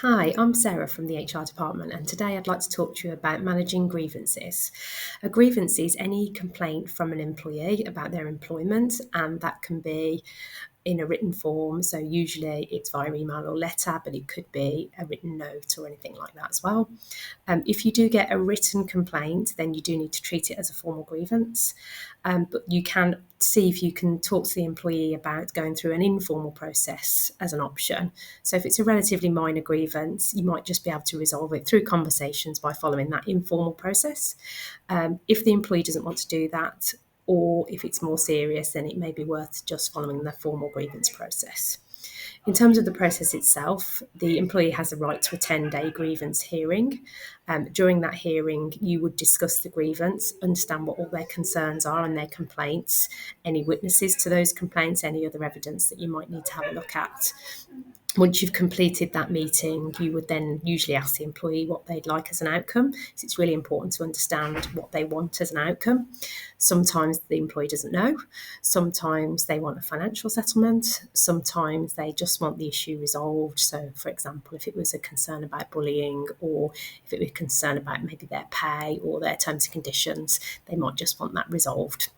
Hi, I'm Sarah from the HR department, and today I'd like to talk to you about managing grievances. A grievance is any complaint from an employee about their employment, and that can be in a written form. So usually it's via email or letter, but it could be a written note or anything like that as well. If you do get a written complaint, then you do need to treat it as a formal grievance. But you can see if you can talk to the employee about going through an informal process as an option. So if it's a relatively minor grievance, you might just be able to resolve it through conversations by following that informal process. If the employee doesn't want to do that, or if it's more serious, then it may be worth just following the formal grievance process. In terms of the process itself, the employee has a right to attend a grievance hearing. During that hearing, you would discuss the grievance, understand what all their concerns are and their complaints, any witnesses to those complaints, any other evidence that you might need to have a look at. Once you've completed that meeting, you would then usually ask the employee what they'd like as an outcome. So it's really important to understand what they want as an outcome. Sometimes the employee doesn't know. Sometimes they want a financial settlement. Sometimes they just want the issue resolved. So, for example, if it was a concern about bullying, or if it was a concern about maybe their pay or their terms and conditions, they might just want that resolved.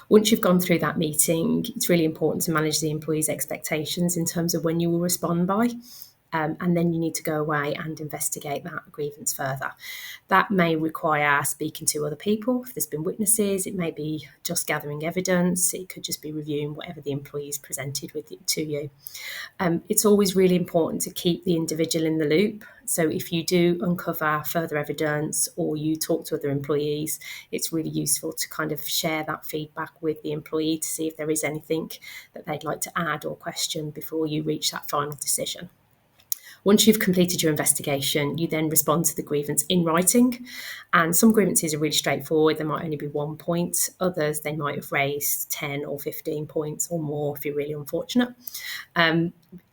Once you've gone through that meeting, it's really important to manage the employee's expectations in terms of when you will respond by. And then you need to go away and investigate that grievance further. That may require speaking to other people. If there's been witnesses, it may be just gathering evidence. It could just be reviewing whatever the employee's presented with it to you. It's always really important to keep the individual in the loop. So if you do uncover further evidence or you talk to other employees, it's really useful to kind of share that feedback with the employee to see if there is anything that they'd like to add or question before you reach that final decision. Once you've completed your investigation, you then respond to the grievance in writing. And some grievances are really straightforward. There might only be 1 point. Others, they might have raised 10 or 15 points or more if you're really unfortunate.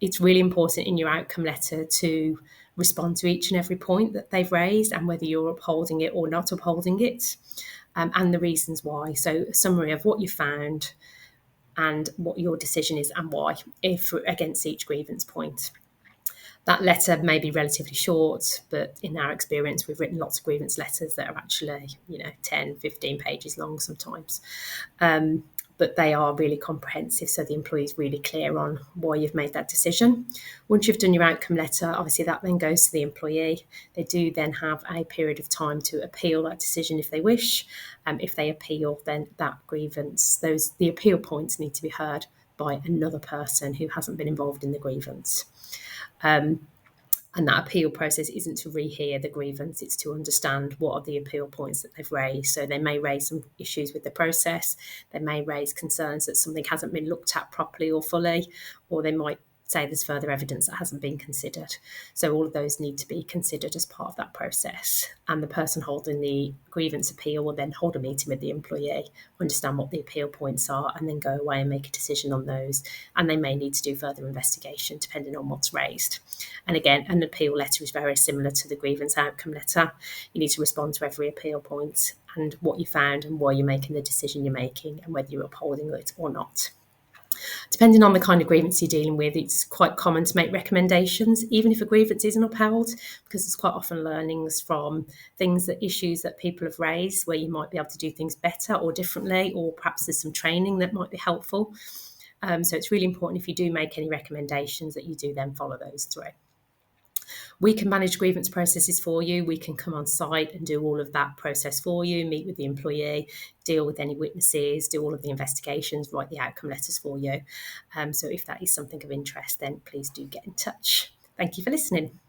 It's really important in your outcome letter to respond to each and every point that they've raised and whether you're upholding it or not upholding it, and the reasons why. So a summary of what you found and what your decision is and why, if against each grievance point. That letter may be relatively short, but in our experience, we've written lots of grievance letters that are actually, 10, 15 pages long sometimes. But they are really comprehensive, so the employee is really clear on why you've made that decision. Once you've done your outcome letter, obviously that then goes to the employee. They do then have a period of time to appeal that decision if they wish. If they appeal, then that grievance, the appeal points need to be heard by another person who hasn't been involved in the grievance. And that appeal process isn't to rehear the grievance, it's to understand what are the appeal points that they've raised. So they may raise some issues with the process, they may raise concerns that something hasn't been looked at properly or fully, or they might say there's further evidence that hasn't been considered. So all of those need to be considered as part of that process. And the person holding the grievance appeal will then hold a meeting with the employee, understand what the appeal points are, and then go away and make a decision on those. And they may need to do further investigation depending on what's raised. And again, an appeal letter is very similar to the grievance outcome letter. You need to respond to every appeal point and what you found and why you're making the decision you're making and whether you're upholding it or not. Depending on the kind of grievance you're dealing with, it's quite common to make recommendations, even if a grievance isn't upheld, because it's quite often learnings from issues that people have raised where you might be able to do things better or differently, or perhaps there's some training that might be helpful. So it's really important if you do make any recommendations that you do then follow those through. We can manage grievance processes for you. We can come on site and do all of that process for you, meet with the employee, deal with any witnesses, do all of the investigations, write the outcome letters for you. So if that is something of interest, then please do get in touch. Thank you for listening.